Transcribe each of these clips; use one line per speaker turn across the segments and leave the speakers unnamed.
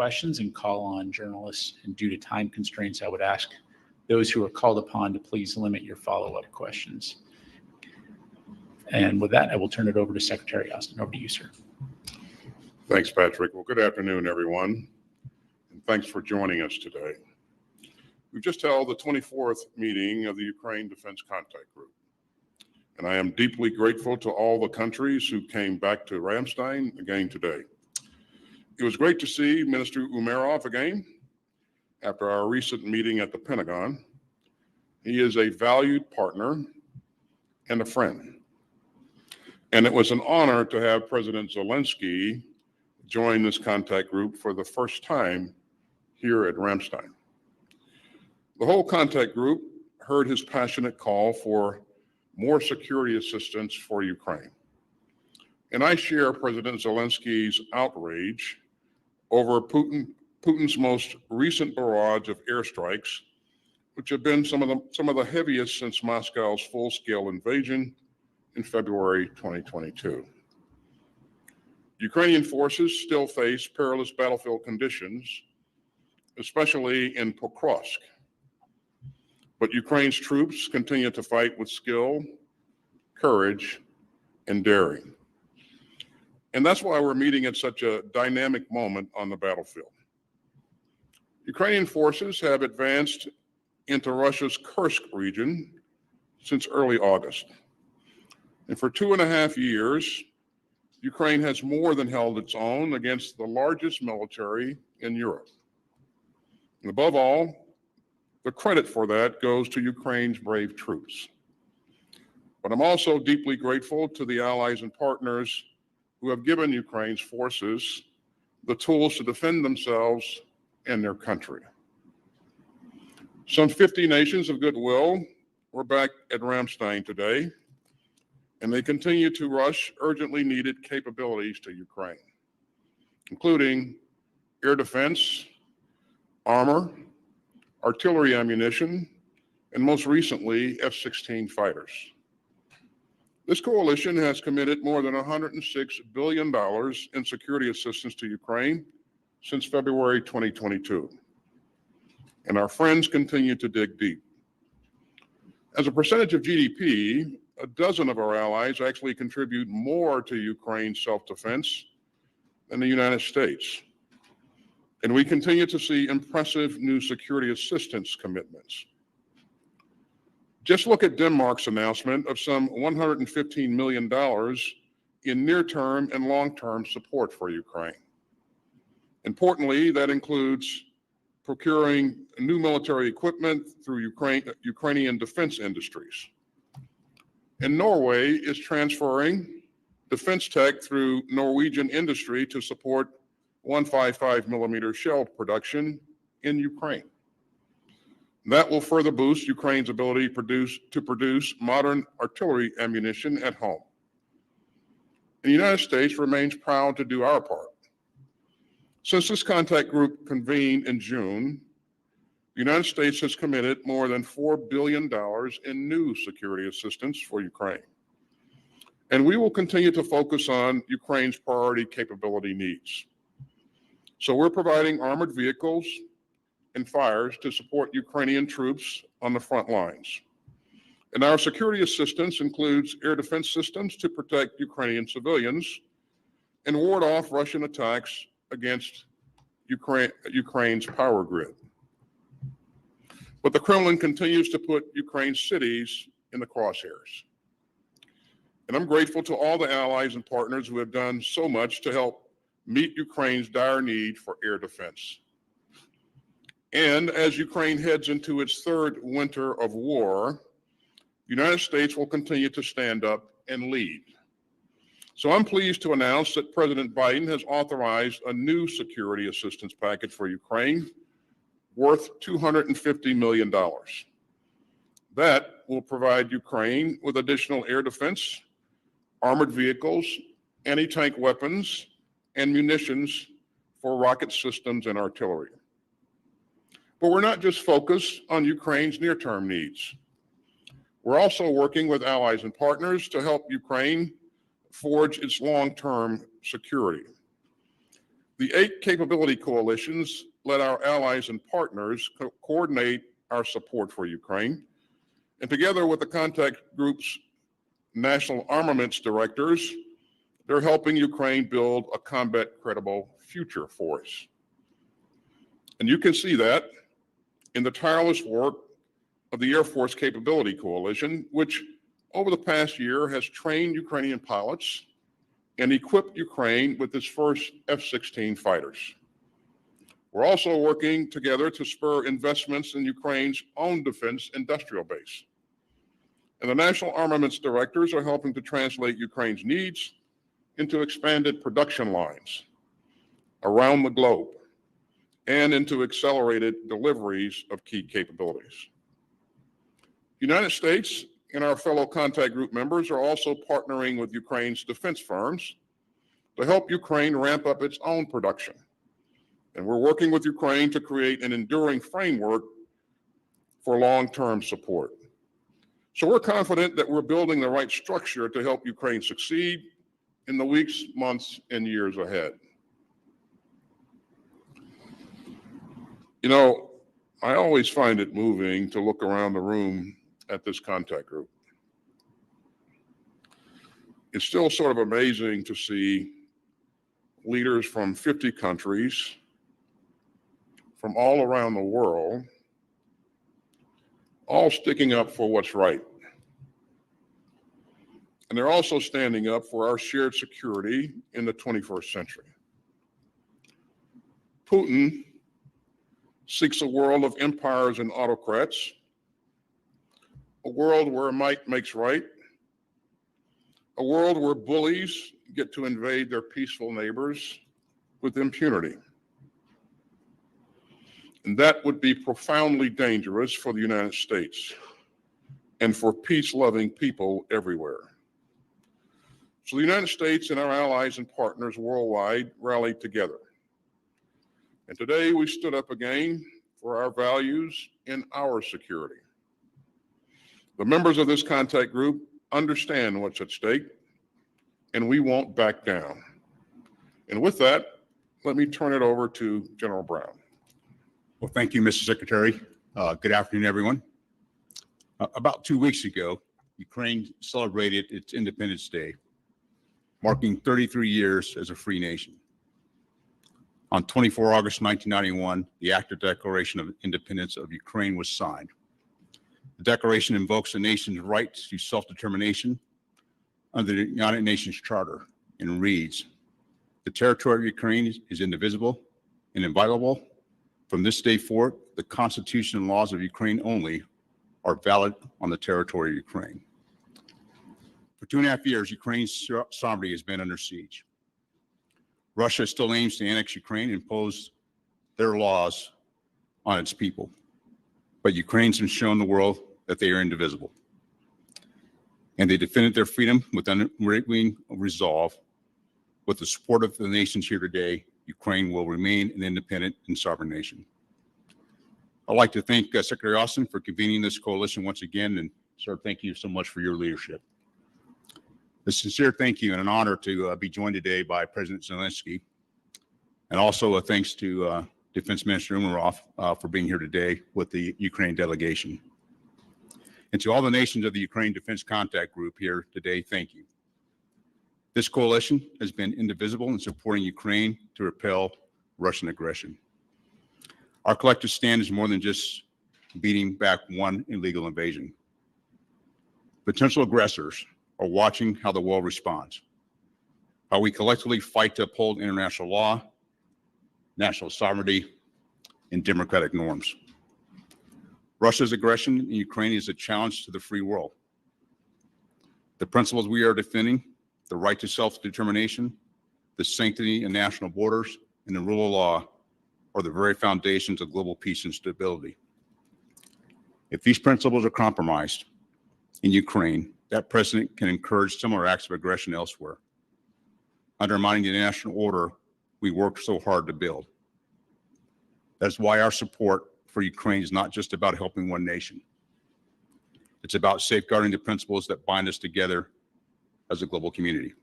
questions and call on journalists. And due to time constraints, I would ask those who are called upon to please limit your follow-up questions. And with that, I will turn it over to Secretary Austin. Over to you, sir.
Thanks, Patrick. Well, good afternoon, everyone, and thanks for joining us today. We've just held the 24th meeting of the Ukraine Defense Contact Group, and I am deeply grateful to all the countries who came back to Ramstein again today. It was great to see Minister Umerov again after our recent meeting at the Pentagon. He is a valued partner and a friend. And it was an honor to have President Zelensky join this contact group for the first time here at Ramstein. The whole contact group heard his passionate call for more security assistance for Ukraine. And I share President Zelensky's outrage over Putin's most recent barrage of airstrikes, which have been some of the heaviest since Moscow's full-scale invasion in February 2022. Ukrainian forces still face perilous battlefield conditions, especially in Pokrovsk. But Ukraine's troops continue to fight with skill, courage, and daring. And that's why we're meeting at such a dynamic moment on the battlefield. Ukrainian forces have advanced into Russia's Kursk region since early August. And for 2.5 years, Ukraine has more than held its own against the largest military in Europe. And above all, the credit for that goes to Ukraine's brave troops. But I'm also deeply grateful to the allies and partners who have given Ukraine's forces the tools to defend themselves and their country. Some 50 nations of goodwill were back at Ramstein today, and they continue to rush urgently needed capabilities to Ukraine, including air defense, armor, artillery ammunition, and most recently, F-16 fighters. This coalition has committed more than $106 billion in security assistance to Ukraine since February 2022. And our friends continue to dig deep. As a percentage of GDP, a dozen of our allies actually contribute more to Ukraine's self-defense than the United States. And we continue to see impressive new security assistance commitments. Just look at Denmark's announcement of some $115 million in near-term and long-term support for Ukraine. Importantly, that includes procuring new military equipment through Ukrainian defense industries. And Norway is transferring defense tech through Norwegian industry to support 155 millimeter shell production in Ukraine. That will further boost Ukraine's ability to produce modern artillery ammunition at home. And the United States remains proud to do our part. Since this contact group convened in June, the United States has committed more than $4 billion in new security assistance for Ukraine. And we will continue to focus on Ukraine's priority capability needs. So we're providing armored vehicles and fires to support Ukrainian troops on the front lines. And our security assistance includes air defense systems to protect Ukrainian civilians and ward off Russian attacks against Ukraine's power grid. But the Kremlin continues to put Ukraine's cities in the crosshairs. And I'm grateful to all the allies and partners who have done so much to help meet Ukraine's dire need for air defense. And as Ukraine heads into its third winter of war, the United States will continue to stand up and lead. So I'm pleased to announce that President Biden has authorized a new security assistance package for Ukraine worth $250 million. That will provide Ukraine with additional air defense, armored vehicles, anti-tank weapons, and munitions for rocket systems and artillery. But we're not just focused on Ukraine's near-term needs. We're also working with allies and partners to help Ukraine forge its long-term security. The 8 capability coalitions let our allies and partners coordinate our support for Ukraine. And together with the contact group's national armaments directors, they're helping Ukraine build a combat credible future force. And you can see that in the tireless work of the Air Force Capability Coalition, which over the past year has trained Ukrainian pilots and equipped Ukraine with its first F-16 fighters. We're also working together to spur investments in Ukraine's own defense industrial base. And the national armaments directors are helping to translate Ukraine's needs into expanded production lines around the globe and into accelerated deliveries of key capabilities. The United States and our fellow contact group members are also partnering with Ukraine's defense firms to help Ukraine ramp up its own production. And we're working with Ukraine to create an enduring framework for long-term support. So we're confident that we're building the right structure to help Ukraine succeed in the weeks, months, and years ahead. You know, I always find it moving to look around the room at this contact group. It's still sort of amazing to see leaders from 50 countries from all around the world all sticking up for what's right. And they're also standing up for our shared security in the 21st century. Putin seeks a world of empires and autocrats, a world where might makes right, a world where bullies get to invade their peaceful neighbors with impunity. And that would be profoundly dangerous for the United States and for peace-loving people everywhere. So the United States and our allies and partners worldwide rallied together. And today we stood up again for our values and our security. The members of this contact group understand what's at stake, and we won't back down. And with that, let me turn it over to General Brown.
Well, thank you, Mr. Secretary. Good afternoon, everyone. About 2 weeks ago, Ukraine celebrated its Independence Day, marking 33 years as a free nation. On 24 August 1991, the Act of Declaration of Independence of Ukraine was signed. The declaration invokes the nation's right to self-determination under the United Nations Charter and reads, "The territory of Ukraine is indivisible and inviolable. From this day forward, the Constitution and laws of Ukraine only are valid on the territory of Ukraine." For 2.5 years, Ukraine's sovereignty has been under siege. Russia still aims to annex Ukraine and impose their laws on its people. But Ukrainians have shown the world that they are indivisible. And they defended their freedom with unwavering resolve. With the support of the nations here today, Ukraine will remain an independent and sovereign nation. I'd like to thank Secretary Austin for convening this coalition once again, and sir, thank you so much for your leadership. A sincere thank you and an honor to be joined today by President Zelensky, and also a thanks to Defense Minister Umerov for being here today with the Ukraine delegation. And to all the nations of the Ukraine Defense Contact Group here today, thank you. This coalition has been indivisible in supporting Ukraine to repel Russian aggression. Our collective stand is more than just beating back one illegal invasion. Potential aggressors are watching how the world responds, how we collectively fight to uphold international law, national sovereignty, and democratic norms. Russia's aggression in Ukraine is a challenge to the free world. The principles we are defending, the right to self-determination, the sanctity of national borders, and the rule of law are the very foundations of global peace and stability. If these principles are compromised in Ukraine, that precedent can encourage similar acts of aggression elsewhere, undermining the national order we worked so hard to build. That's why our support for Ukraine is not just about helping one nation. It's about safeguarding the principles that bind us together as a global community.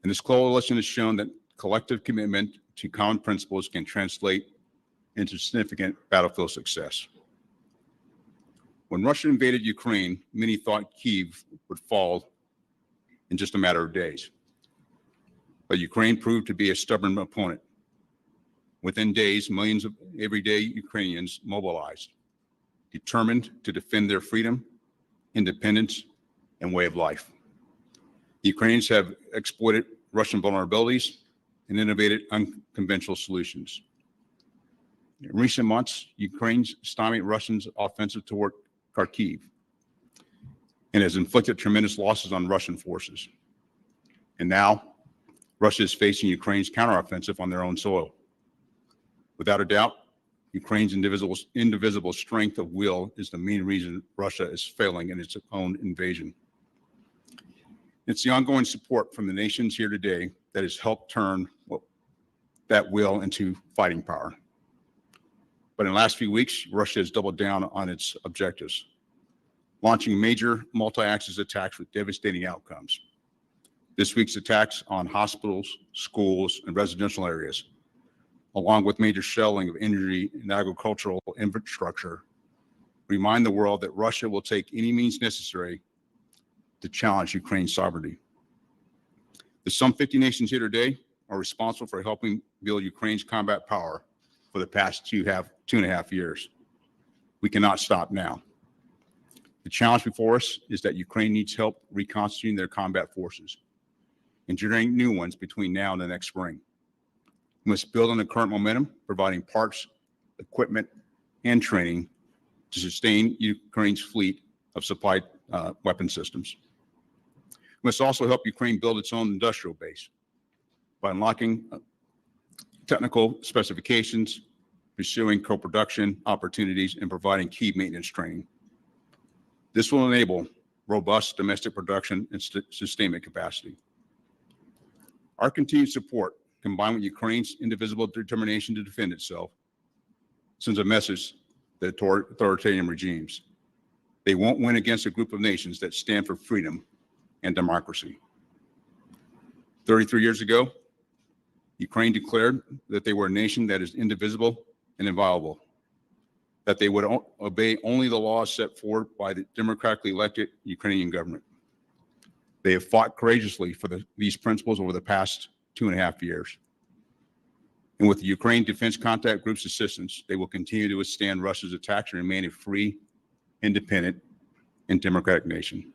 And this coalition has shown that collective commitment to common principles can translate into significant battlefield success. When Russia invaded Ukraine, many thought Kyiv would fall in just a matter of days. But Ukraine proved to be a stubborn opponent. Within days, millions of everyday Ukrainians mobilized, determined to defend their freedom, independence, and way of life. The Ukrainians have exploited Russian vulnerabilities and innovated unconventional solutions. In recent months, Ukraine's stymied Russians' offensive toward Kharkiv and has inflicted tremendous losses on Russian forces. And now, Russia is facing Ukraine's counteroffensive on their own soil. Without a doubt, Ukraine's indivisible strength of will is the main reason Russia is failing in its own invasion. It's the ongoing support from the nations here today that has helped turn that will into fighting power. But in the last few weeks, Russia has doubled down on its objectives, launching major multi-axis attacks with devastating outcomes. This week's attacks on hospitals, schools, and residential areas, along with major shelling of energy and agricultural infrastructure, remind the world that Russia will take any means necessary to challenge Ukraine's sovereignty. The some 50 nations here today are responsible for helping build Ukraine's combat power for the past two and a half years. We cannot stop now. The challenge before us is that Ukraine needs help reconstituting their combat forces and generating new ones between now and the next spring. We must build on the current momentum, providing parts, equipment, and training to sustain Ukraine's fleet of supplied weapon systems. We must also help Ukraine build its own industrial base by unlocking technical specifications, pursuing co-production opportunities, and providing key maintenance training. This will enable robust domestic production and sustainment capacity. Our continued support, combined with Ukraine's indivisible determination to defend itself, sends a message to authoritarian regimes. They won't win against a group of nations that stand for freedom and democracy. 33 years ago, Ukraine declared that they were a nation that is indivisible and inviolable, that they would obey only the laws set forth by the democratically elected Ukrainian government. They have fought courageously for these principles over the past 2.5 years. And with the Ukraine Defense Contact Group's assistance, they will continue to withstand Russia's attacks and remain a free, independent, and democratic nation.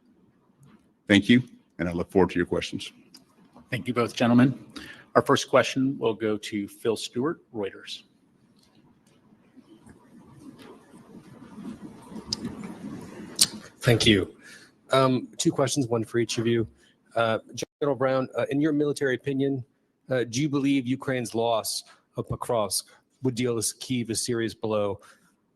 Thank you, and I look forward to your questions.
Thank you both, gentlemen. Our first question will go to Phil Stewart, Reuters.
Thank you. Two questions, one for each of you. General Brown, in your military opinion, do you believe Ukraine's loss of Pokrovsk would deal Kyiv a serious blow?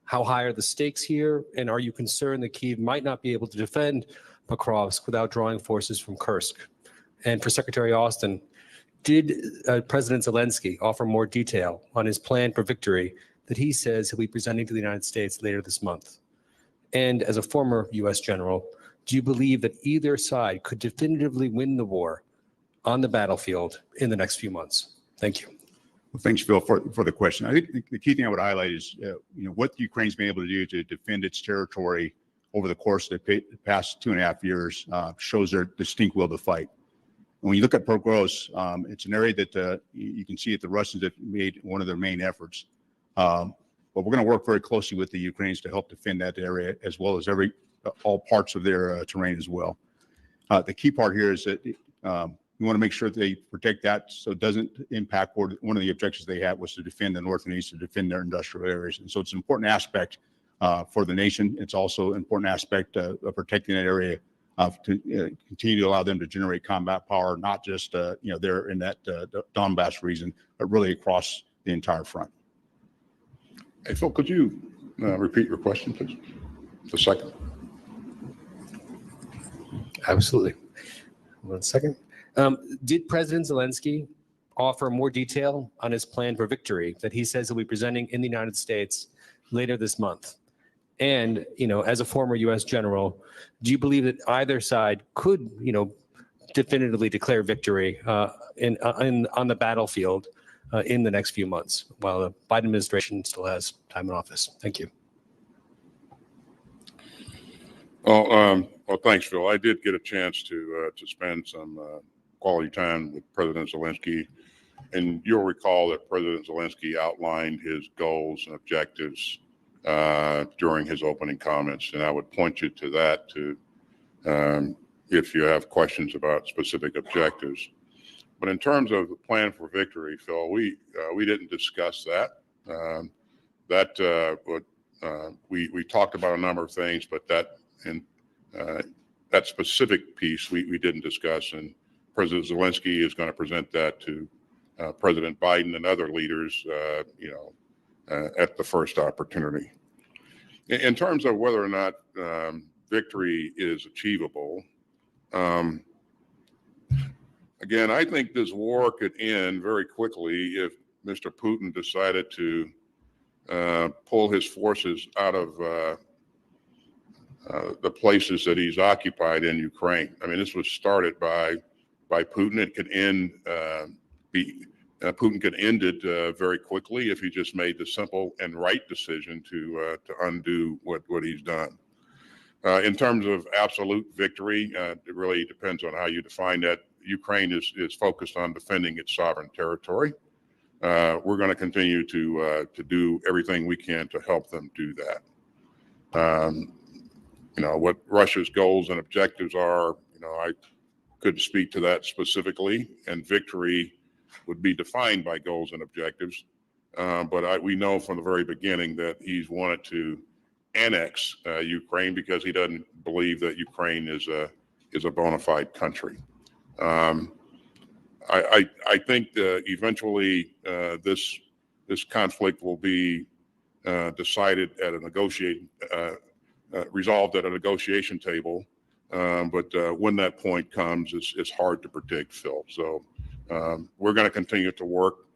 How high are the stakes here? And are you concerned that Kyiv might not be able to defend Pokrovsk without drawing forces from Kursk? And for Secretary Austin, did President Zelensky offer more detail on his plan for victory that he says he'll be presenting to the United States later this month? And as a former U.S. general, do you believe that either side could definitively win the war on the battlefield in the next few months? Thank you.
Well, thanks, Phil, for the question. I think the key thing I would highlight is what Ukraine's been able to do to defend its territory over the course of the past 2.5 years shows their distinct will to fight. And when you look at Pokrovsk, it's an area that you can see that the Russians have made one of their main efforts. But we're going to work very closely with the Ukrainians to help defend that area, as well as all parts of their terrain as well. The key part here is that we want to make sure that they protect that so it doesn't impact one of the objectives they had was to defend the north and east, to defend their industrial areas. And so it's an important aspect for the nation. It's also an important aspect of protecting that area to continue to allow them to generate combat power, not just there in that Donbass region, but really across the entire front.
Hey, Phil, could you repeat your question, please? The second.
Absolutely. 1 second. Did President Zelensky offer more detail on his plan for victory that he says he'll be presenting in the United States later this month? And, as a former U.S. general, do you believe that either side could, definitively declare victory on the battlefield in the next few months while the Biden administration still has time in office? Thank you.
Well, thanks, Phil. I did get a chance to spend some quality time with President Zelensky, and you'll recall that President Zelensky outlined his goals and objectives during his opening comments, and I would point you to that if you have questions about specific objectives. But in terms of the plan for victory, Phil, we didn't discuss that. We talked about a number of things, but that specific piece we didn't discuss, and President Zelensky is going to present that to President Biden and other leaders, at the first opportunity. In terms of whether or not victory is achievable, again, I think this war could end very quickly if Mr. Putin decided to pull his forces out of the places that he's occupied in Ukraine. I mean, this was started by Putin. It could end. Putin could end it very quickly if he just made the simple and right decision to undo what he's done. In terms of absolute victory, it really depends on how you define that. Ukraine is focused on defending its sovereign territory. We're going to continue to do everything we can to help them do that. What Russia's goals and objectives are, I couldn't speak to that specifically, and victory would be defined by goals and objectives. But we know from the very beginning that he's wanted to annex Ukraine because he doesn't believe that Ukraine is a bona fide country. I think eventually this conflict will be decided at a resolved at a negotiation table. But when that point comes, it's hard to predict, Phil. So we're going to continue to work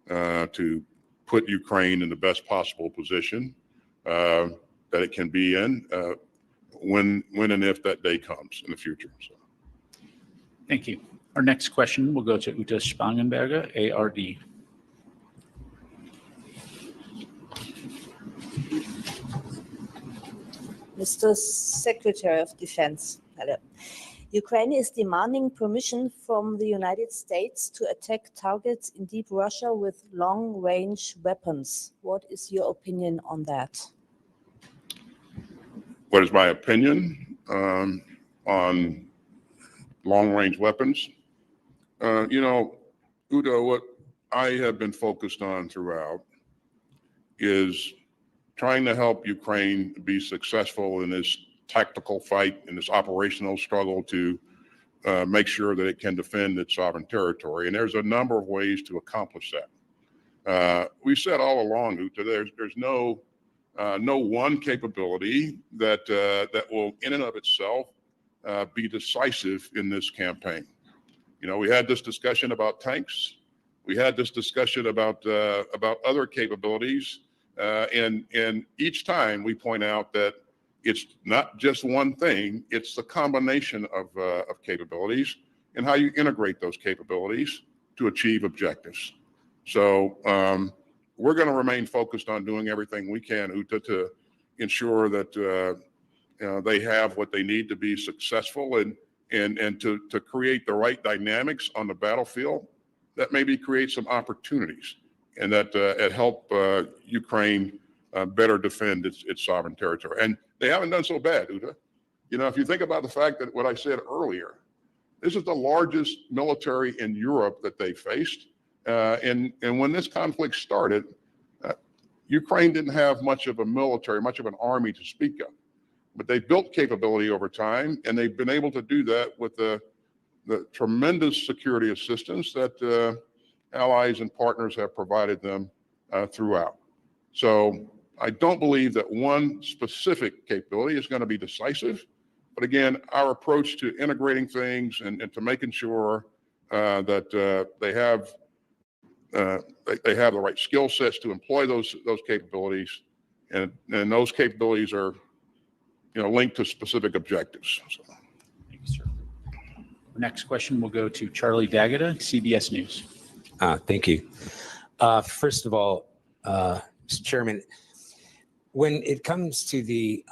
to put Ukraine in the best possible position that it can be in when and if that day comes in the future. So.
Thank you. Our next question will go to Uta Spangenberger, ARD.
Mr. Secretary of Defense, hello. Ukraine is demanding permission from the United States to attack targets in deep Russia with long-range weapons. What is your opinion on that?
What is my opinion on long-range weapons? Udo, what I have been focused on throughout is trying to help Ukraine be successful in this tactical fight, in this operational struggle to make sure that it can defend its sovereign territory. And there's a number of ways to accomplish that. We said all along, Uta, there's no one capability that will in and of itself be decisive in this campaign. We had this discussion about tanks. We had this discussion about other capabilities. And each time we point out that it's not just one thing, it's the combination of capabilities and how you integrate those capabilities to achieve objectives. So we're going to remain focused on doing everything we can, Uta, to ensure that they have what they need to be successful and to create the right dynamics on the battlefield that maybe create some opportunities and that help Ukraine better defend its sovereign territory. And they haven't done so bad, Uta. If you think about the fact that what I said earlier, this is the largest military in Europe that they faced. And when this conflict started, Ukraine didn't have much of a military, much of an army to speak of. But they built capability over time, and they've been able to do that with the tremendous security assistance that allies and partners have provided them throughout. So I don't believe that one specific capability is going to be decisive. But again, our approach to integrating things and to making sure that they have the right skill sets to employ those capabilities, and those capabilities are linked to specific objectives. So.
Thank you, sir. Our next question will go to Charlie D'Agata, CBS News.
Thank you. First of all, Mr. Chairman, when it comes to the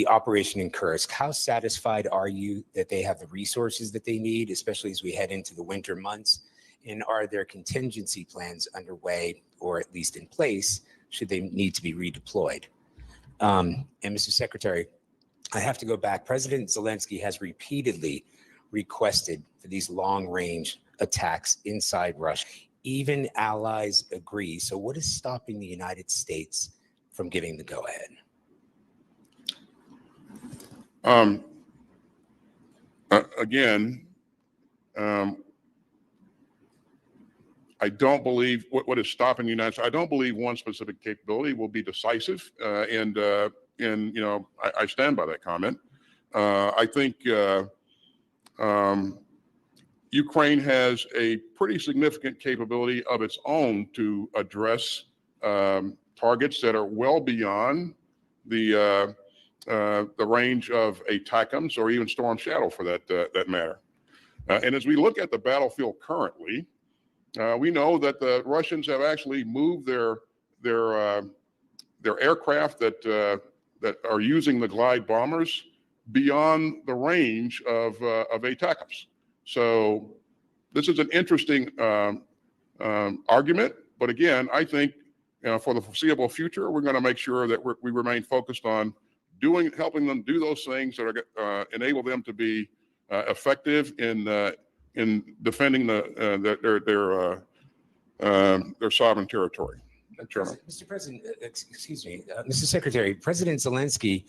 operation in Kursk, how satisfied are you that they have the resources that they need, especially as we head into the winter months? And are there contingency plans underway, or at least in place, should they need to be redeployed? And Mr. Secretary, I have to go back. President Zelensky has repeatedly requested for these long-range attacks inside Russia. Even allies agree. So what is stopping the United States from giving the go-ahead?
Again, I don't believe what is stopping the United States. I don't believe one specific capability will be decisive, and I stand by that comment. I think Ukraine has a pretty significant capability of its own to address targets that are well beyond the range of ATACMS or even Storm Shadow, for that matter. And as we look at the battlefield currently, we know that the Russians have actually moved their aircraft that are using the glide bombers beyond the range of ATACMS. So this is an interesting argument, but again, I think for the foreseeable future, we're going to make sure that we remain focused on helping them do those things that are enable them to be effective in defending their sovereign territory.
Mr. President, excuse me, Mr. Secretary, President Zelensky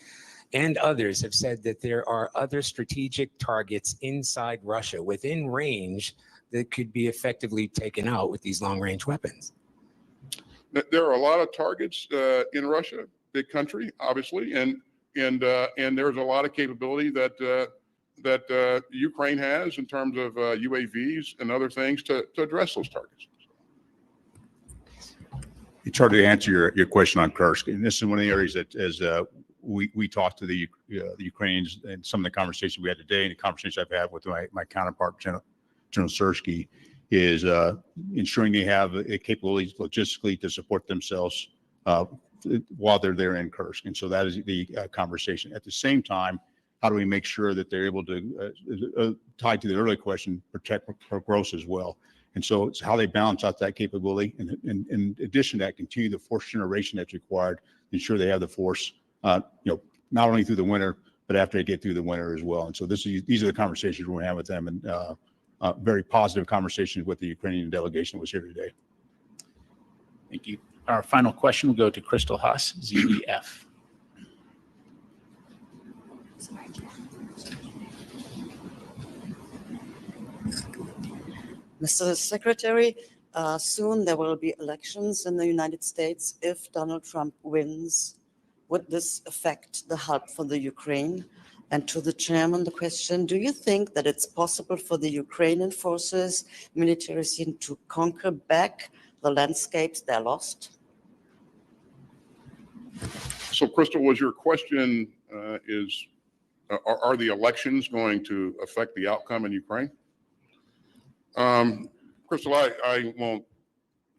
and others have said that there are other strategic targets inside Russia within range that could be effectively taken out with these long-range weapons.
There are a lot of targets in Russia, big country, obviously, and there's a lot of capability that Ukraine has in terms of UAVs and other things to address those targets.
Charlie, to answer your question on Kursk, and this is one of the areas that as we talked to the Ukrainians and some of the conversations we had today and the conversations I've had with my counterpart, General Sersky, is ensuring they have the capabilities logistically to support themselves while they're there in Kursk. And so that is the conversation. At the same time, how do we make sure that they're able to, tied to the earlier question, protect growth as well? And so it's how they balance out that capability. And in addition to that, continue the force generation that's required, ensure they have the force, not only through the winter, but after they get through the winter as well. And so these are the conversations we're going to have with them, and very positive conversations with the Ukrainian delegation was here today.
Thank you. Our final question will go to Crystal Haas, ZDF.
Mr. Secretary, soon there will be elections in the United States. If Donald Trump wins, would this affect the help for the Ukraine? And to the chairman, the question, do you think that it's possible for the Ukrainian forces, military scene, to conquer back the landscapes they lost?
So, Crystal, was your question are the elections going to affect the outcome in Ukraine? Crystal, I won't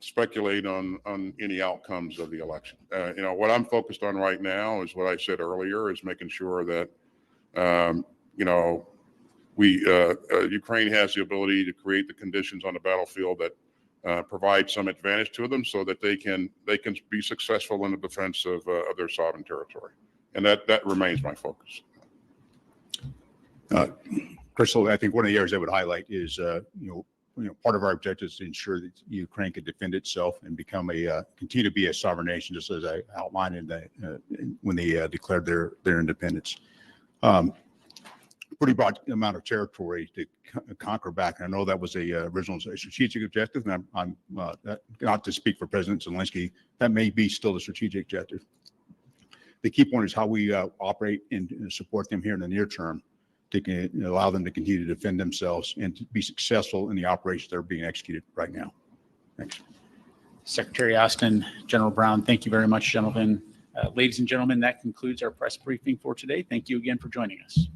speculate on any outcomes of the election. What I'm focused on right now is what I said earlier, is making sure that Ukraine has the ability to create the conditions on the battlefield that provide some advantage to them, so that they can be successful in the defense of their sovereign territory, and that remains my focus.
Crystal, I think one of the areas I would highlight is, part of our objective is to ensure that Ukraine can defend itself and continue to be a sovereign nation, just as I outlined when they declared their independence. Pretty broad amount of territory to conquer back. I know that was a original strategic objective, and I'm not to speak for President Zelensky, that may be still the strategic objective. The key point is how we operate and support them here in the near term to allow them to continue to defend themselves and to be successful in the operations that are being executed right now. Thanks.
Secretary Austin, General Brown, thank you very much, gentlemen. Ladies and gentlemen, that concludes our press briefing for today. Thank you again for joining us.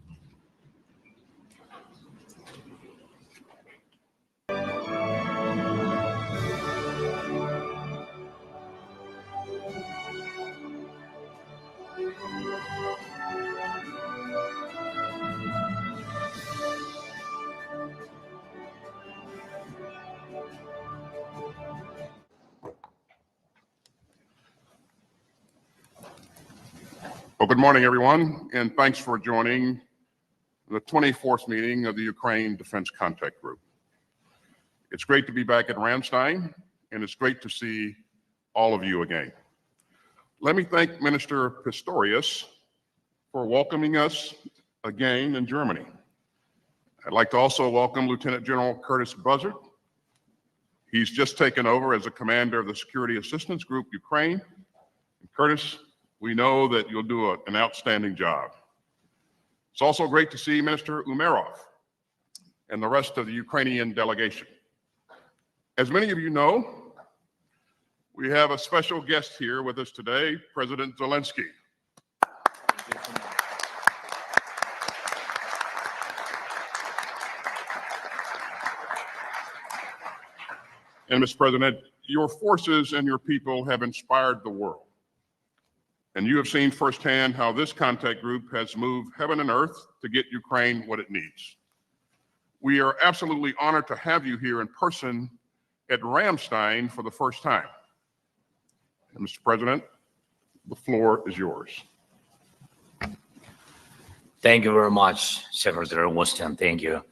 Well, good morning, everyone, and thanks for joining the 24th meeting of the Ukraine Defense Contact Group. It's great to be back at Ramstein, and it's great to see all of you again. Let me thank Minister Pistorius for welcoming us again in Germany. I'd like to also welcome Lieutenant General Curtis Buzzard. He's just taken over as the commander of the Security Assistance Group Ukraine. And Curtis, we know that you'll do an outstanding job. It's also great to see Minister Umerov and the rest of the Ukrainian delegation. As many of you know, we have a special guest here with us today, President Zelensky. And Mr. President, your forces and your people have inspired the world. And you have seen firsthand how this contact group has moved heaven and earth to get Ukraine what it needs. We are absolutely honored to have you here in person at Ramstein for the first time. And Mr. President, the floor is yours.
Thank you very much, Secretary Weston. Thank you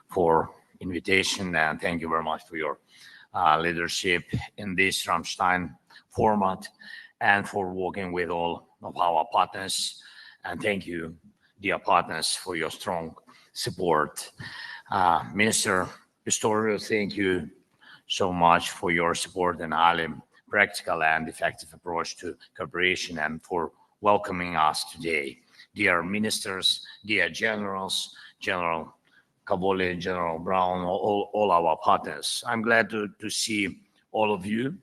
for invitation, and thank you very much for your leadership in this Ramstein format and for working with all of our partners. And thank you, dear partners, for your strong support. Minister Pistorius, thank you so much for your support and highly practical and effective approach to cooperation and for welcoming us today. Dear ministers, dear generals, General Kaboli, General Brown, all our partners. I'm glad to see all of you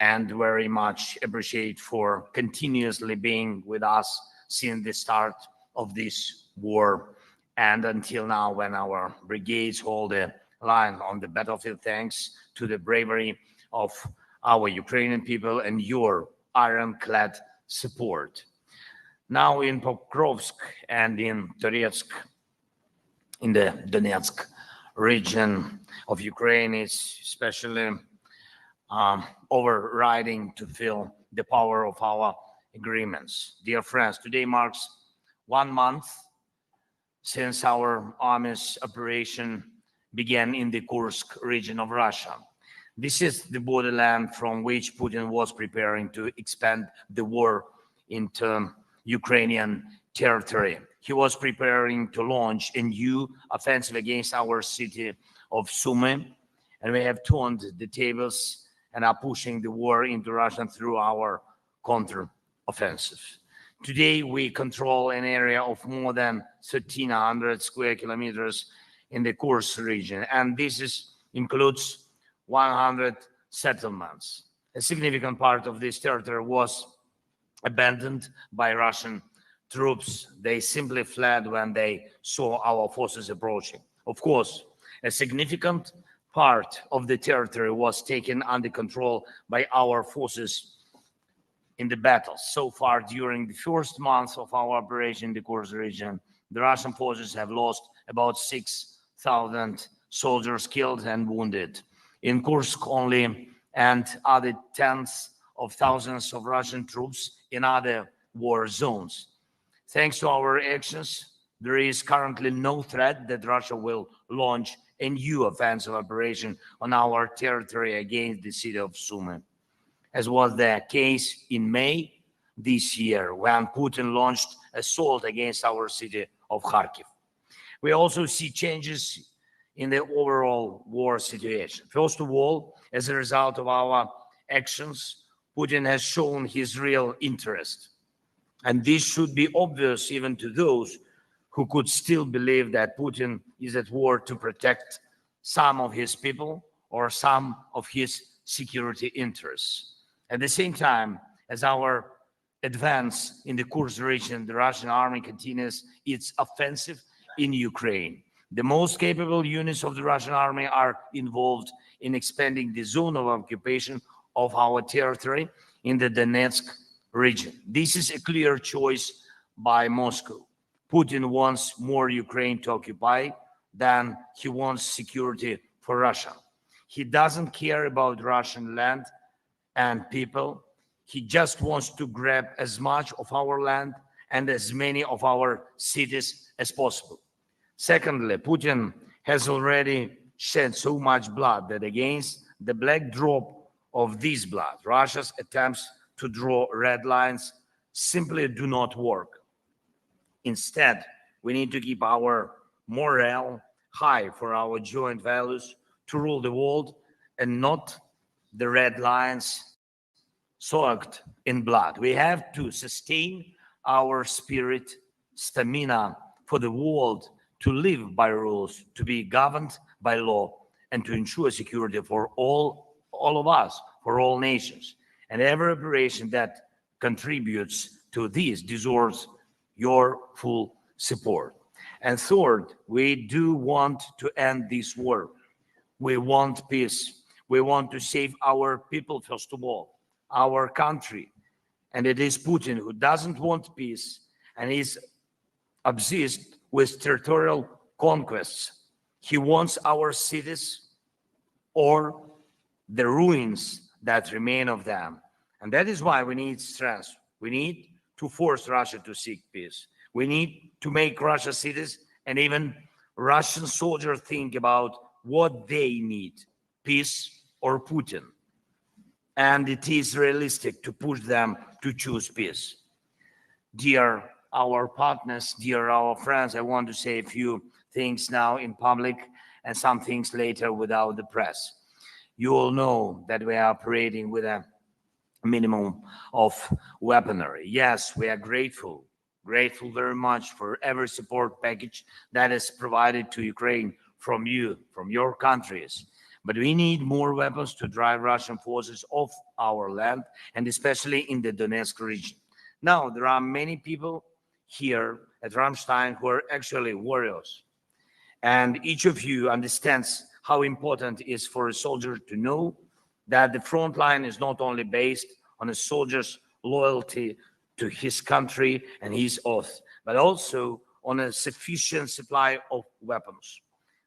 and very much appreciate for continuously being with us since the start of this war and until now when our brigades hold a line on the battlefield thanks to the bravery of our Ukrainian people and your ironclad support. Now in Pokrovsk and in Toretsk, in the Donetsk region of Ukraine, it's especially overriding to feel the power of our agreements. Dear friends, today marks 1 month since our army's operation began in the Kursk region of Russia. This is the borderland from which Putin was preparing to expand the war into Ukrainian territory. He was preparing to launch a new offensive against our city of Sumy, and we have turned the tables and are pushing the war into Russia through our counter-offensive. Today, we control an area of more than 1,300 square kilometers in the Kursk region, and this includes 100 settlements. A significant part of this territory was abandoned by Russian troops. They simply fled when they saw our forces approaching. Of course, a significant part of the territory was taken under control by our forces in the battles. So far, during the first month of our operation in the Kursk region, the Russian forces have lost about 6,000 soldiers killed and wounded. In Kursk only, and other tens of thousands of Russian troops in other war zones. Thanks to our actions, there is currently no threat that Russia will launch a new offensive operation on our territory against the city of Sumy, as was the case in May this year when Putin launched assault against our city of Kharkiv. We also see changes in the overall war situation. First of all, as a result of our actions, Putin has shown his real interest. And this should be obvious even to those who could still believe that Putin is at war to protect some of his people or some of his security interests. At the same time, as our advance in the Kursk region, the Russian army continues its offensive in Ukraine. The most capable units of the Russian army are involved in expanding the zone of occupation of our territory in the Donetsk region. This is a clear choice by Moscow. Putin wants more Ukraine to occupy than he wants security for Russia. He doesn't care about Russian land and people. He just wants to grab as much of our land and as many of our cities as possible. Secondly, Putin has already shed so much blood that against the black drop of this blood, Russia's attempts to draw red lines simply do not work. Instead, we need to keep our morale high for our joint values to rule the world and not the red lines soaked in blood. We have to sustain our spirit, stamina for the world to live by rules, to be governed by law, and to ensure security for all of us, for all nations. And every operation that contributes to this deserves your full support. And third, we do want to end this war. We want peace. We want to save our people, first of all, our country. And it is Putin who doesn't want peace and is obsessed with territorial conquests. He wants our cities or the ruins that remain of them. And that is why we need strength. We need to force Russia to seek peace. We need to make Russia cities and even Russian soldiers think about what they need, peace or Putin. And it is realistic to push them to choose peace. Dear our partners, dear our friends, I want to say a few things now in public and some things later without the press. You all know that we are operating with a minimum of weaponry. Yes, we are grateful very much for every support package that is provided to Ukraine from you, from your countries. But we need more weapons to drive Russian forces off our land, and especially in the Donetsk region. Now, there are many people here at Ramstein who are actually warriors. And each of you understands how important it is for a soldier to know that the front line is not only based on a soldier's loyalty to his country and his oath, but also on a sufficient supply of weapons.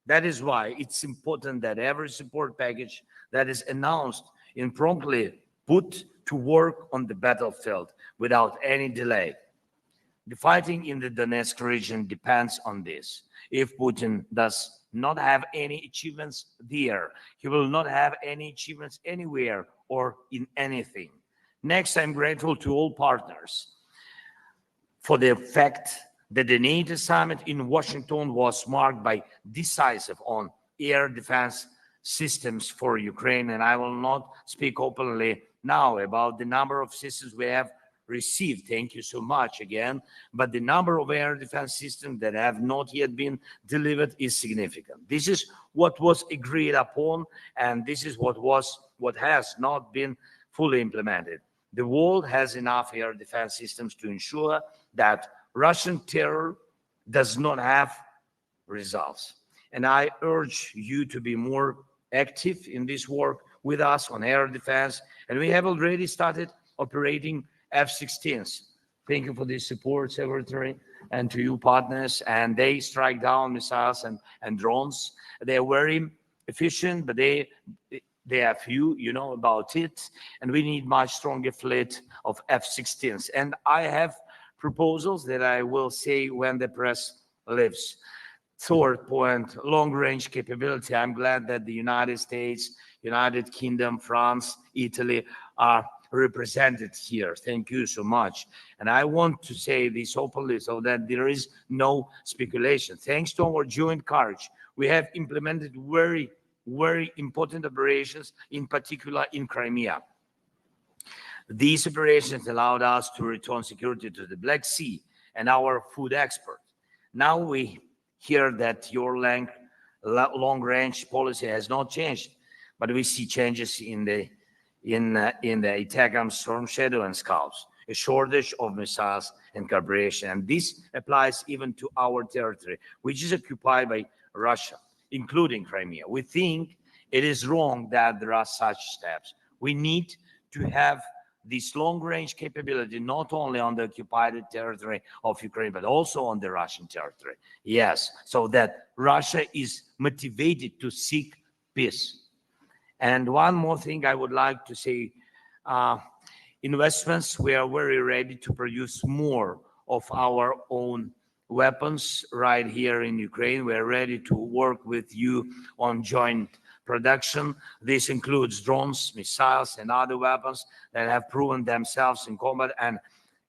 That is why it's important that every support package that is announced is promptly put to work on the battlefield without any delay. The fighting in the Donetsk region depends on this. If Putin does not have any achievements there, he will not have any achievements anywhere or in anything. Next, I'm grateful to all partners for the fact that the NATO summit in Washington was marked by decisive on air defense systems for Ukraine. And I will not speak openly now about the number of systems we have received. Thank you so much again. But the number of air defense systems that have not yet been delivered is significant. This is what was agreed upon, and this is what has not been fully implemented. The world has enough air defense systems to ensure that Russian terror does not have results. And I urge you to be more active in this work with us on air defense. And we have already started operating F-16s. Thank you for the support, Secretary, and to you partners. And they strike down missiles and drones. They are very efficient, but they are few, you know about it. And we need much stronger fleet of F-16s. And I have proposals that I will say when the press leaves. Third point, long-range capability. I'm glad that the United States, United Kingdom, France, Italy are represented here. Thank you so much. And I want to say this openly so that there is no speculation. Thanks to our joint courage, we have implemented very, very important operations, in particular in Crimea. These operations allowed us to return security to the Black Sea and our food export. Now we hear that your long-range policy has not changed, but we see changes in the ATACMS, Storm Shadow, and Scalps, a shortage of missiles and cooperation. And this applies even to our territory, which is occupied by Russia, including Crimea. We think it is wrong that there are such steps. We need to have this long-range capability, not only on the occupied territory of Ukraine, but also on the Russian territory. Yes, so that Russia is motivated to seek peace. And one more thing I would like to say, investments, we are very ready to produce more of our own weapons right here in Ukraine. We're ready to work with you on joint production. This includes drones, missiles, and other weapons that have proven themselves in combat and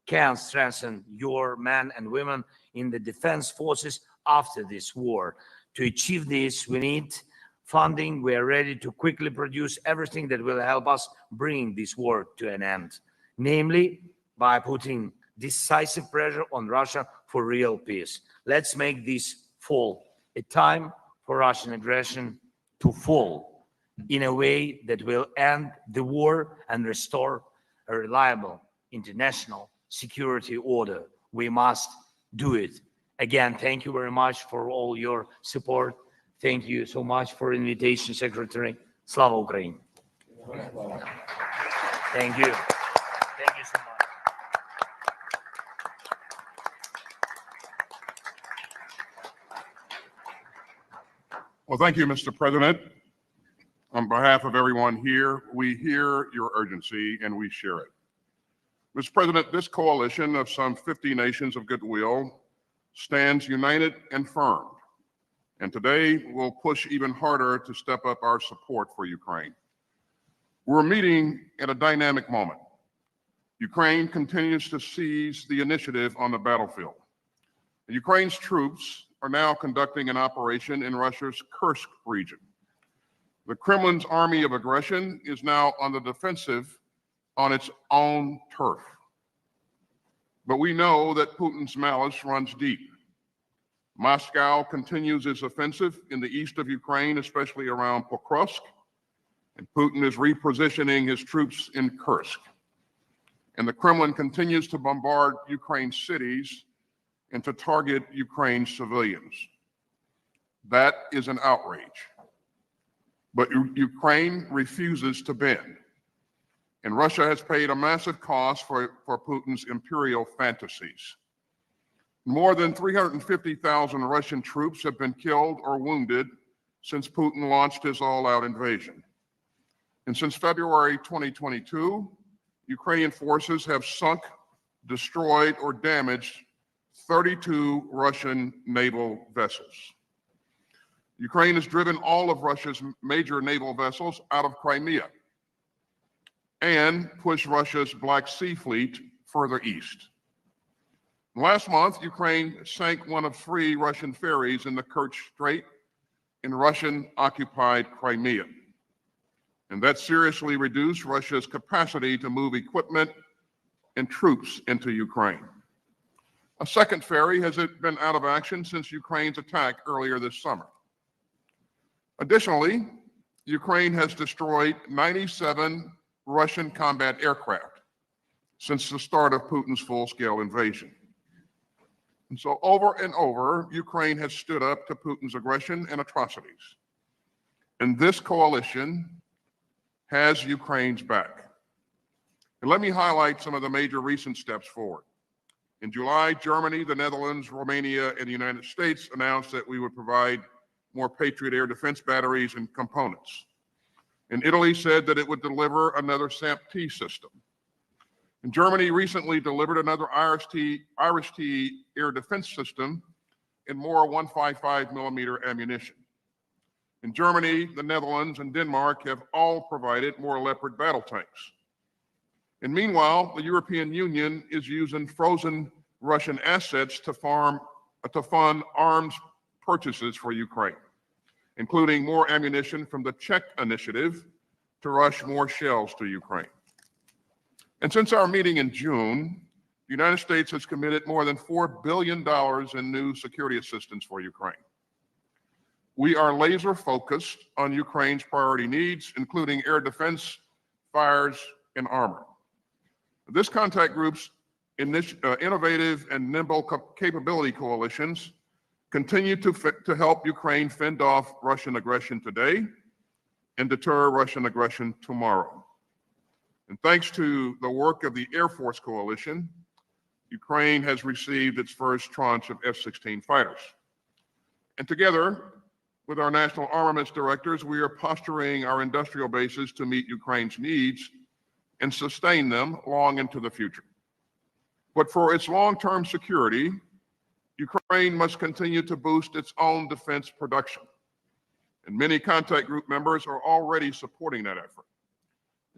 can strengthen your men and women in the defense forces after this war. To achieve this, we need funding. We are ready to quickly produce everything that will help us bring this war to an end, namely by putting decisive pressure on Russia for real peace. Let's make this fall a time for Russian aggression to fall in a way that will end the war and restore a reliable international security order. We must do it. Again, thank you very much for all your support. Thank you so much for the invitation, Secretary. Slava Ukraini. Thank you. Thank you so much.
Well, thank you, Mr. President. On behalf of everyone here, we hear your urgency and we share it. Mr. President, this coalition of some 50 nations of goodwill stands united and firm. And today we'll push even harder to step up our support for Ukraine. We're meeting at a dynamic moment. Ukraine continues to seize the initiative on the battlefield. Ukraine's troops are now conducting an operation in Russia's Kursk region. The Kremlin's army of aggression is now on the defensive on its own turf. But we know that Putin's malice runs deep. Moscow continues its offensive in the east of Ukraine, especially around Pokrovsk, and Putin is repositioning his troops in Kursk. And the Kremlin continues to bombard Ukraine's cities and to target Ukraine's civilians. That is an outrage. But Ukraine refuses to bend. And Russia has paid a massive cost for Putin's imperial fantasies. More than 350,000 Russian troops have been killed or wounded since Putin launched his all-out invasion. And since February 2022, Ukrainian forces have sunk, destroyed, or damaged 32 Russian naval vessels. Ukraine has driven all of Russia's major naval vessels out of Crimea and pushed Russia's Black Sea Fleet further east. Last month, Ukraine sank one of 3 Russian ferries in the Kerch Strait in Russian-occupied Crimea. And that seriously reduced Russia's capacity to move equipment and troops into Ukraine. A second ferry has been out of action since Ukraine's attack earlier this summer. Additionally, Ukraine has destroyed 97 Russian combat aircraft since the start of Putin's full-scale invasion. And so over and over, Ukraine has stood up to Putin's aggression and atrocities. And this coalition has Ukraine's back. And let me highlight some of the major recent steps forward. In July, Germany, the Netherlands, Romania, and the United States announced that we would provide more Patriot air defense batteries and components. And Italy said that it would deliver another SAMP-T system. And Germany recently delivered another IRIS-T air defense system and more 155 millimeter ammunition. In Germany, the Netherlands, and Denmark have all provided more Leopard battle tanks. And meanwhile, the European Union is using frozen Russian assets to fund arms purchases for Ukraine, including more ammunition from the Czech initiative to rush more shells to Ukraine. And since our meeting in June, the United States has committed more than $4 billion in new security assistance for Ukraine. We are laser focused on Ukraine's priority needs, including air defense, fires, and armor. This contact group's innovative and nimble capability coalitions continue to help Ukraine fend off Russian aggression today and deter Russian aggression tomorrow. And thanks to the work of the Air Force Coalition, Ukraine has received its first tranche of F-16 fighters. And together with our national armaments directors, we are posturing our industrial bases to meet Ukraine's needs and sustain them long into the future. But for its long-term security, Ukraine must continue to boost its own defense production. And many contact group members are already supporting that effort.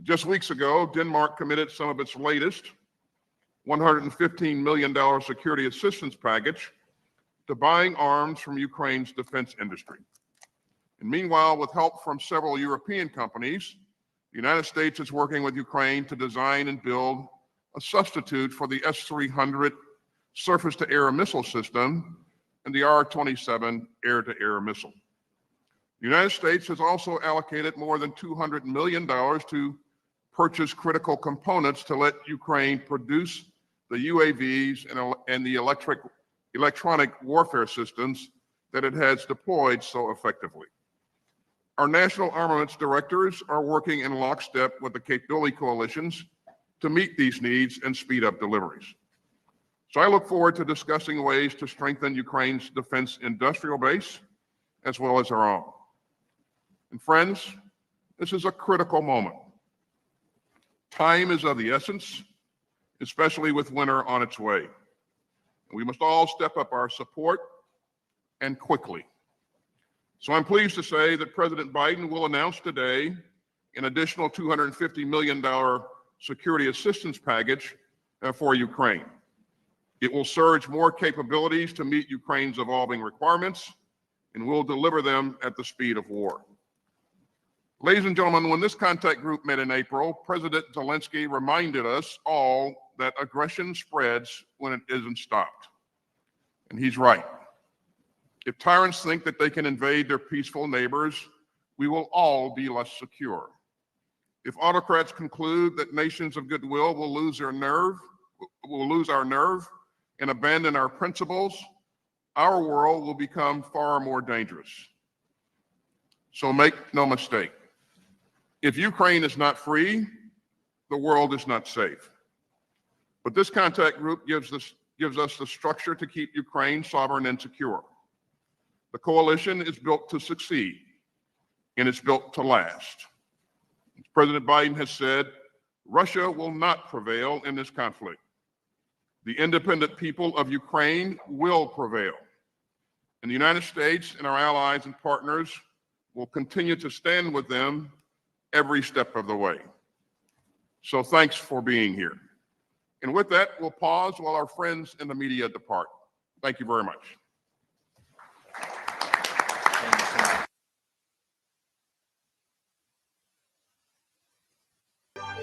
Just weeks ago, Denmark committed some of its latest $115 million security assistance package to buying arms from Ukraine's defense industry. And meanwhile, with help from several European companies, the United States is working with Ukraine to design and build a substitute for the S-300 surface-to-air missile system and the R-27 air-to-air missile. The United States has also allocated more than $200 million to purchase critical components to let Ukraine produce the UAVs and the electronic warfare systems that it has deployed so effectively. Our national armaments directors are working in lockstep with the capability coalitions to meet these needs and speed up deliveries. So I look forward to discussing ways to strengthen Ukraine's defense industrial base as well as our own. And friends, this is a critical moment. Time is of the essence, especially with winter on its way. We must all step up our support and quickly. So I'm pleased to say that President Biden will announce today an additional $250 million security assistance package for Ukraine. It will surge more capabilities to meet Ukraine's evolving requirements and will deliver them at the speed of war. Ladies and gentlemen, when this contact group met in April, President Zelensky reminded us all that aggression spreads when it isn't stopped. And he's right. If tyrants think that they can invade their peaceful neighbors, we will all be less secure. If autocrats conclude that nations of goodwill will lose our nerve and abandon our principles, our world will become far more dangerous. So make no mistake. If Ukraine is not free, the world is not safe. But this contact group gives us the structure to keep Ukraine sovereign and secure. The coalition is built to succeed, and it's built to last. As President Biden has said, Russia will not prevail in this conflict. The independent people of Ukraine will prevail. And the United States and our allies and partners will continue to stand with them every step of the way. So thanks for being here. And with that, we'll pause while our friends in the media depart. Thank you very much.